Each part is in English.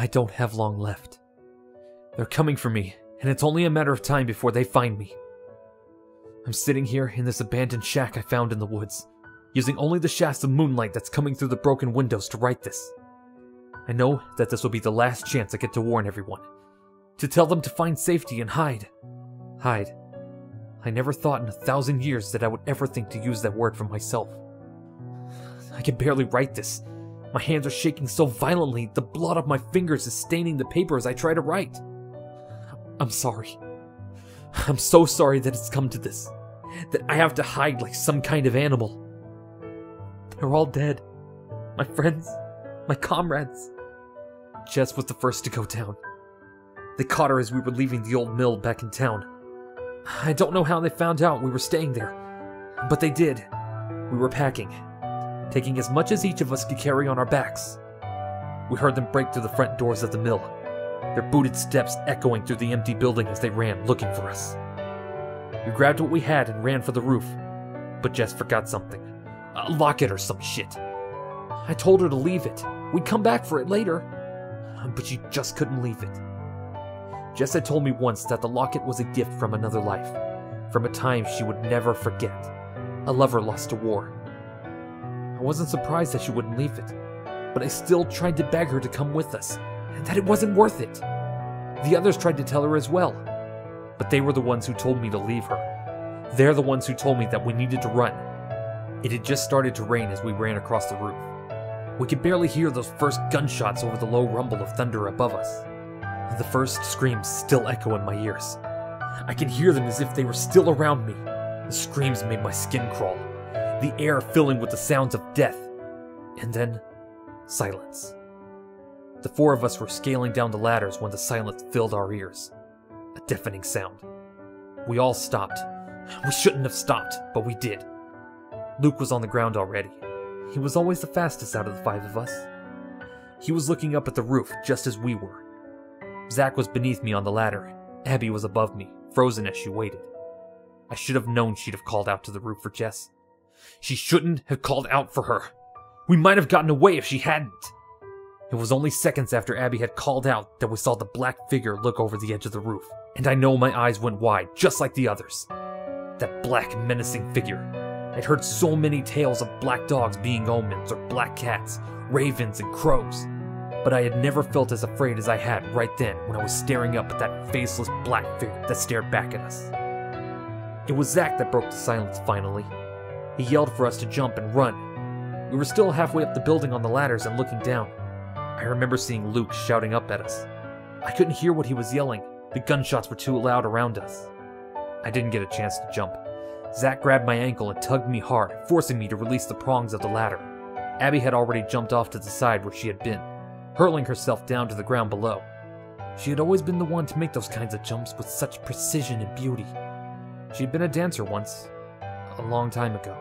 I don't have long left. They're coming for me, and it's only a matter of time before they find me. I'm sitting here in this abandoned shack I found in the woods, using only the shafts of moonlight that's coming through the broken windows to write this. I know that this will be the last chance I get to warn everyone, to tell them to find safety and hide. Hide. I never thought in 1,000 years that I would ever think to use that word for myself. I can barely write this. My hands are shaking so violently, the blood of my fingers is staining the paper as I try to write. I'm sorry. I'm so sorry that it's come to this. That I have to hide like some kind of animal. They're all dead. My friends, my comrades. Jess was the first to go down. They caught her as we were leaving the old mill back in town. I don't know how they found out we were staying there, but they did. We were packing, taking as much as each of us could carry on our backs. We heard them break through the front doors of the mill, their booted steps echoing through the empty building as they ran, looking for us. We grabbed what we had and ran for the roof, but Jess forgot something. A locket or some shit. I told her to leave it. We'd come back for it later, but she just couldn't leave it. Jess had told me once that the locket was a gift from another life, from a time she would never forget, a lover lost to war. I wasn't surprised that she wouldn't leave it, but I still tried to beg her to come with us, and that it wasn't worth it. The others tried to tell her as well, but they were the ones who told me to leave her. They're the ones who told me that we needed to run. It had just started to rain as we ran across the roof. We could barely hear those first gunshots over the low rumble of thunder above us. The first screams still echo in my ears. I can hear them as if they were still around me. The screams made my skin crawl, the air filling with the sounds of death. And then, silence. The four of us were scaling down the ladders when the silence filled our ears. A deafening sound. We all stopped. We shouldn't have stopped, but we did. Luke was on the ground already. He was always the fastest out of the five of us. He was looking up at the roof just as we were. Zach was beneath me on the ladder. Abby was above me, frozen as she waited. I should have known she'd have called out to the roof for Jess. She shouldn't have called out for her. We might have gotten away if she hadn't. It was only seconds after Abby had called out that we saw the black figure look over the edge of the roof, and I know my eyes went wide, just like the others. That black, menacing figure. I'd heard so many tales of black dogs being omens, or black cats, ravens, and crows. But I had never felt as afraid as I had right then when I was staring up at that faceless black figure that stared back at us. It was Zach that broke the silence finally. He yelled for us to jump and run. We were still halfway up the building on the ladders and looking down. I remember seeing Luke shouting up at us. I couldn't hear what he was yelling. The gunshots were too loud around us. I didn't get a chance to jump. Zach grabbed my ankle and tugged me hard, forcing me to release the prongs of the ladder. Abby had already jumped off to the side where she had been, hurling herself down to the ground below. She had always been the one to make those kinds of jumps with such precision and beauty. She had been a dancer once, a long time ago.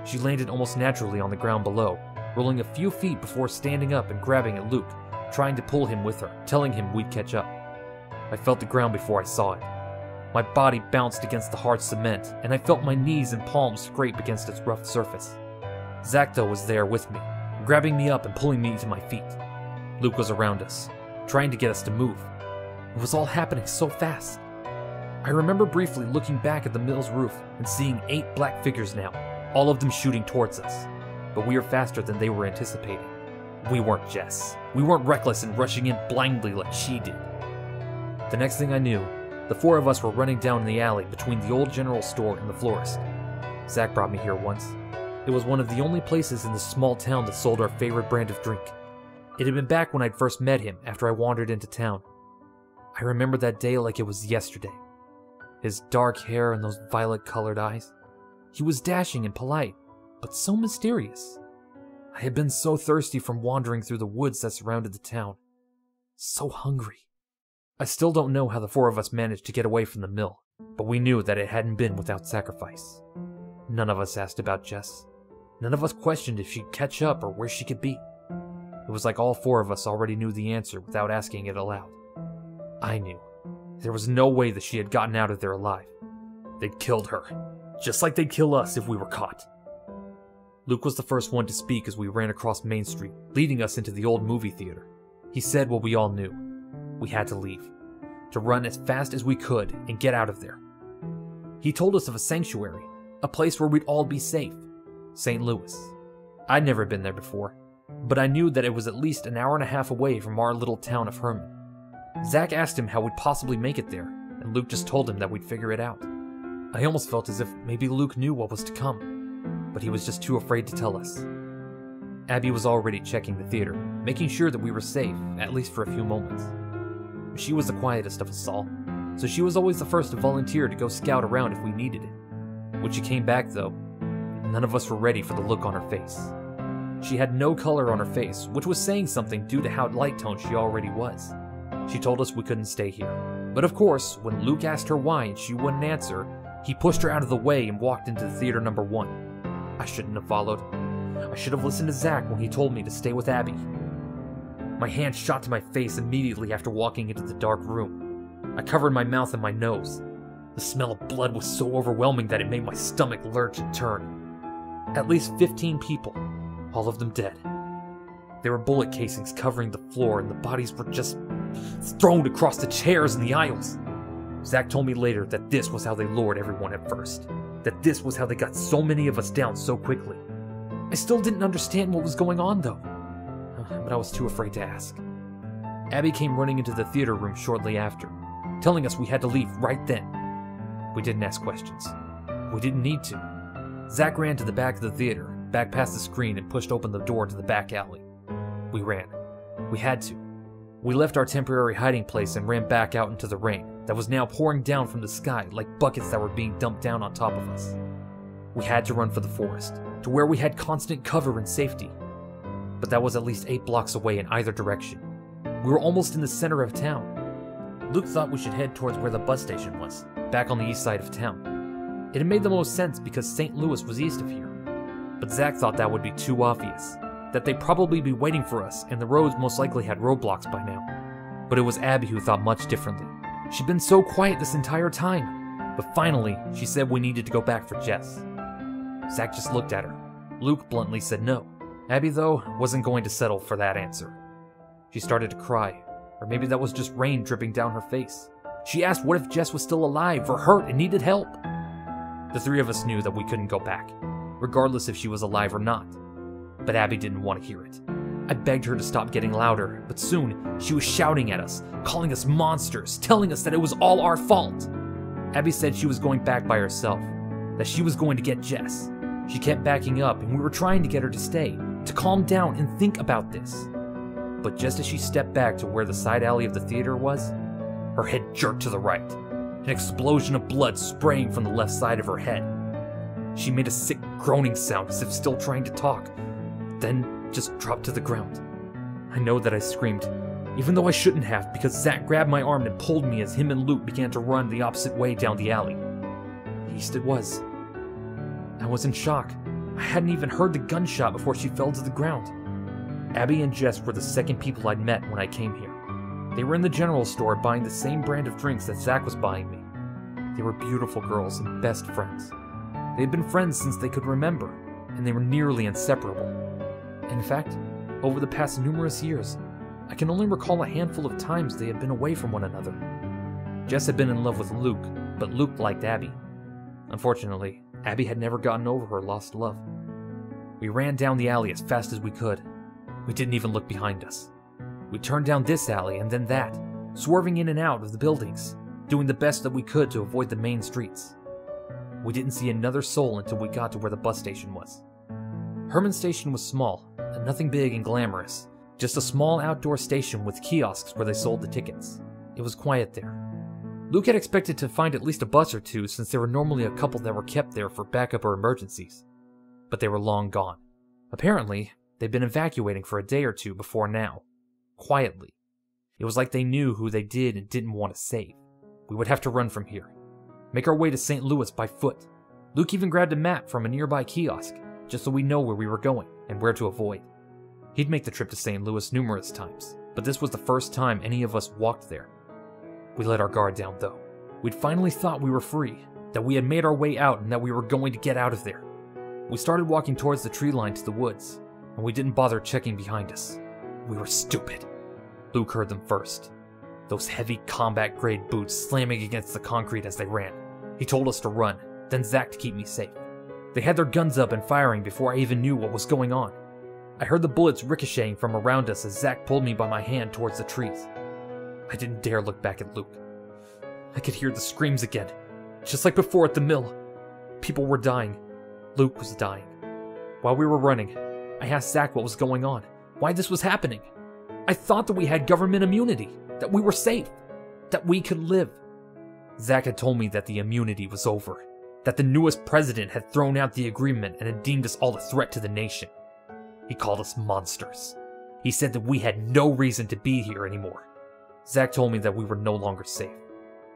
She landed almost naturally on the ground below, rolling a few feet before standing up and grabbing at Luke, trying to pull him with her, telling him we'd catch up. I felt the ground before I saw it. My body bounced against the hard cement, and I felt my knees and palms scrape against its rough surface. Zach, though, was there with me, grabbing me up and pulling me to my feet. Luke was around us, trying to get us to move. It was all happening so fast. I remember briefly looking back at the mill's roof and seeing 8 black figures now, all of them shooting towards us. But we were faster than they were anticipating. We weren't Jess. We weren't reckless and rushing in blindly like she did. The next thing I knew, the 4 of us were running down the alley between the old general store and the florist. Zach brought me here once. It was one of the only places in this small town that sold our favorite brand of drink. It had been back when I'd first met him after I wandered into town. I remember that day like it was yesterday. His dark hair and those violet-colored eyes. He was dashing and polite, but so mysterious. I had been so thirsty from wandering through the woods that surrounded the town. So hungry. I still don't know how the 4 of us managed to get away from the mill, but we knew that it hadn't been without sacrifice. None of us asked about Jess. None of us questioned if she'd catch up or where she could be. It was like all 4 of us already knew the answer without asking it aloud. I knew. There was no way that she had gotten out of there alive. They'd killed her, just like they'd kill us if we were caught. Luke was the first one to speak as we ran across Main Street, leading us into the old movie theater. He said what we all knew. We had to leave, to run as fast as we could and get out of there. He told us of a sanctuary, a place where we'd all be safe, St. Louis. I'd never been there before, but I knew that it was at least an hour and a half away from our little town of Herman. Zach asked him how we'd possibly make it there, and Luke just told him that we'd figure it out. I almost felt as if maybe Luke knew what was to come, but he was just too afraid to tell us. Abby was already checking the theater, making sure that we were safe, at least for a few moments. She was the quietest of us all, so she was always the first to volunteer to go scout around if we needed it. When she came back, though, none of us were ready for the look on her face. She had no color on her face, which was saying something due to how light-toned she already was. She told us we couldn't stay here. But of course, when Luke asked her why and she wouldn't answer, he pushed her out of the way and walked into the theater number 1. I shouldn't have followed. I should have listened to Zach when he told me to stay with Abby. My hand shot to my face immediately after walking into the dark room. I covered my mouth and my nose. The smell of blood was so overwhelming that it made my stomach lurch and turn. At least 15 people, all of them dead. There were bullet casings covering the floor and the bodies were just thrown across the chairs and the aisles. Zach told me later that this was how they lured everyone at first. That this was how they got so many of us down so quickly. I still didn't understand what was going on though, but I was too afraid to ask. Abby came running into the theater room shortly after, telling us we had to leave right then. We didn't ask questions. We didn't need to. Zach ran to the back of the theater, back past the screen, and pushed open the door to the back alley. We ran. We had to. We left our temporary hiding place and ran back out into the rain that was now pouring down from the sky like buckets that were being dumped down on top of us. We had to run for the forest, to where we had constant cover and safety. But that was at least 8 blocks away in either direction. We were almost in the center of town. Luke thought we should head towards where the bus station was, back on the east side of town. It had made the most sense because St. Louis was east of here. But Zach thought that would be too obvious, that they'd probably be waiting for us and the roads most likely had roadblocks by now. But it was Abby who thought much differently. She'd been so quiet this entire time. But finally, she said we needed to go back for Jess. Zach just looked at her. Luke bluntly said no. Abby, though, wasn't going to settle for that answer. She started to cry, or maybe that was just rain dripping down her face. She asked what if Jess was still alive or hurt and needed help. The 3 of us knew that we couldn't go back, regardless if she was alive or not. But Abby didn't want to hear it. I begged her to stop getting louder, but soon she was shouting at us, calling us monsters, telling us that it was all our fault. Abby said she was going back by herself, that she was going to get Jess. She kept backing up, and we were trying to get her to stay, to calm down and think about this. But just as she stepped back to where the side alley of the theater was, her head jerked to the right, an explosion of blood spraying from the left side of her head. She made a sick groaning sound as if still trying to talk, then just dropped to the ground. I know that I screamed, even though I shouldn't have, because Zach grabbed my arm and pulled me as him and Luke began to run the opposite way down the alley. East it was. I was in shock. I hadn't even heard the gunshot before she fell to the ground. Abby and Jess were the second people I'd met when I came here. They were in the general store buying the same brand of drinks that Zach was buying me. They were beautiful girls and best friends. They had been friends since they could remember, and they were nearly inseparable. In fact, over the past numerous years, I can only recall a handful of times they had been away from one another. Jess had been in love with Luke, but Luke liked Abby. Unfortunately, Abby had never gotten over her lost love. We ran down the alley as fast as we could. We didn't even look behind us. We turned down this alley and then that, swerving in and out of the buildings, doing the best that we could to avoid the main streets. We didn't see another soul until we got to where the bus station was. Herman Station was small, and nothing big and glamorous, just a small outdoor station with kiosks where they sold the tickets. It was quiet there. Luke had expected to find at least a bus or two since there were normally a couple that were kept there for backup or emergencies. But they were long gone. Apparently, they'd been evacuating for a day or two before now. Quietly. It was like they knew who they did and didn't want to save. We would have to run from here. Make our way to St. Louis by foot. Luke even grabbed a map from a nearby kiosk, just so we know where we were going and where to avoid. He'd make the trip to St. Louis numerous times, but this was the first time any of us walked there. We let our guard down, though. We'd finally thought we were free, that we had made our way out and that we were going to get out of there. We started walking towards the tree line to the woods, and we didn't bother checking behind us. We were stupid. Luke heard them first. Those heavy combat-grade boots slamming against the concrete as they ran. He told us to run, then Zach to keep me safe. They had their guns up and firing before I even knew what was going on. I heard the bullets ricocheting from around us as Zach pulled me by my hand towards the trees. I didn't dare look back at Luke. I could hear the screams again, just like before at the mill. People were dying. Luke was dying. While we were running, I asked Zach what was going on, why this was happening. I thought that we had government immunity, that we were safe, that we could live. Zach had told me that the immunity was over, that the newest president had thrown out the agreement and had deemed us all a threat to the nation. He called us monsters. He said that we had no reason to be here anymore. Zach told me that we were no longer safe.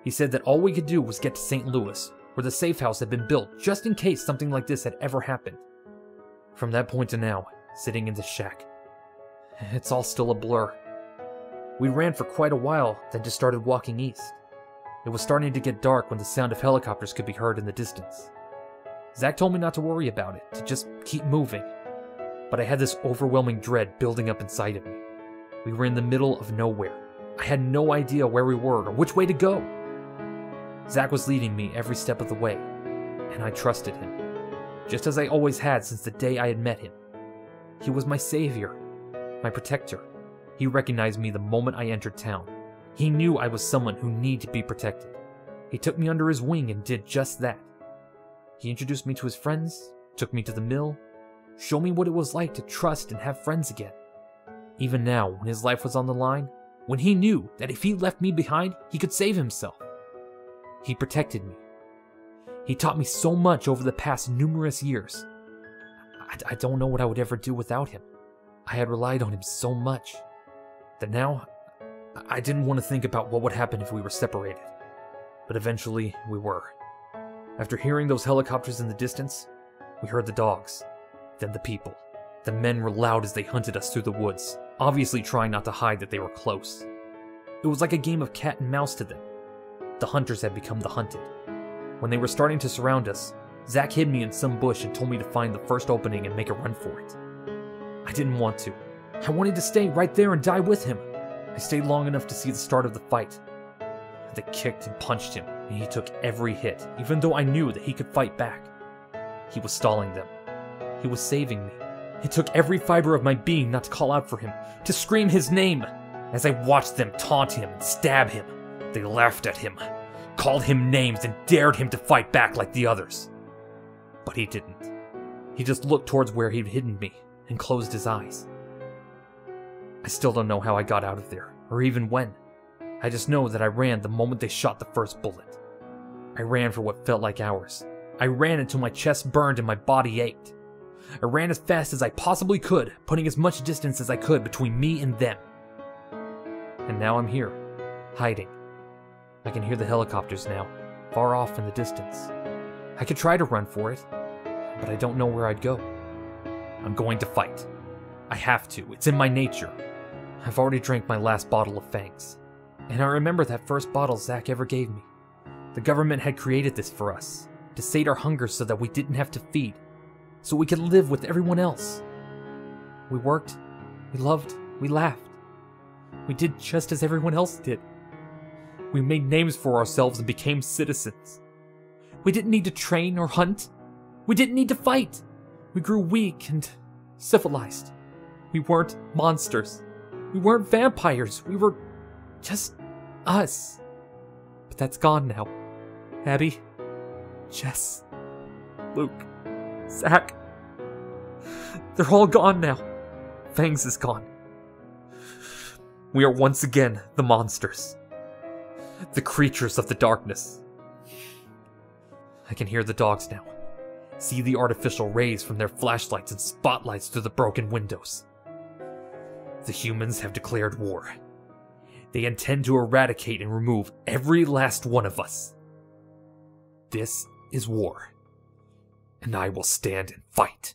He said that all we could do was get to St. Louis, where the safe house had been built just in case something like this had ever happened. From that point to now, sitting in the shack, it's all still a blur. We ran for quite a while, then just started walking east. It was starting to get dark when the sound of helicopters could be heard in the distance. Zach told me not to worry about it, to just keep moving. But I had this overwhelming dread building up inside of me. We were in the middle of nowhere. I had no idea where we were or which way to go. Zach was leading me every step of the way, and I trusted him, just as I always had since the day I had met him. He was my savior, my protector. He recognized me the moment I entered town. He knew I was someone who needed to be protected. He took me under his wing and did just that. He introduced me to his friends, took me to the mill, showed me what it was like to trust and have friends again. Even now, when his life was on the line, when he knew that if he left me behind, he could save himself. He protected me. He taught me so much over the past numerous years. I don't know what I would ever do without him. I had relied on him so much that now I didn't want to think about what would happen if we were separated. But eventually we were. After hearing those helicopters in the distance, we heard the dogs, then the people. The men were loud as they hunted us through the woods, obviously trying not to hide that they were close. It was like a game of cat and mouse to them. The hunters had become the hunted. When they were starting to surround us, Zach hid me in some bush and told me to find the first opening and make a run for it. I didn't want to. I wanted to stay right there and die with him. I stayed long enough to see the start of the fight. They kicked and punched him, and he took every hit, even though I knew that he could fight back. He was stalling them. He was saving me. It took every fiber of my being not to call out for him, to scream his name. As I watched them taunt him and stab him, they laughed at him, called him names, and dared him to fight back like the others. But he didn't. He just looked towards where he'd hidden me and closed his eyes. I still don't know how I got out of there, or even when. I just know that I ran the moment they shot the first bullet. I ran for what felt like hours. I ran until my chest burned and my body ached. I ran as fast as I possibly could, putting as much distance as I could between me and them. And now I'm here, hiding. I can hear the helicopters now, far off in the distance. I could try to run for it, but I don't know where I'd go. I'm going to fight. I have to. It's in my nature. I've already drank my last bottle of Fangs. And I remember that first bottle Zach ever gave me. The government had created this for us, to sate our hunger so that we didn't have to feed, so we could live with everyone else. We worked, we loved, we laughed. We did just as everyone else did. We made names for ourselves and became citizens. We didn't need to train or hunt. We didn't need to fight. We grew weak and civilized. We weren't monsters. We weren't vampires. We were just us. But that's gone now. Abby, Jess, Luke, Zach. They're all gone now. Fangs is gone. We are once again the monsters. The creatures of the darkness. I can hear the dogs now. See the artificial rays from their flashlights and spotlights through the broken windows. The humans have declared war. They intend to eradicate and remove every last one of us. This is war. And I will stand and fight.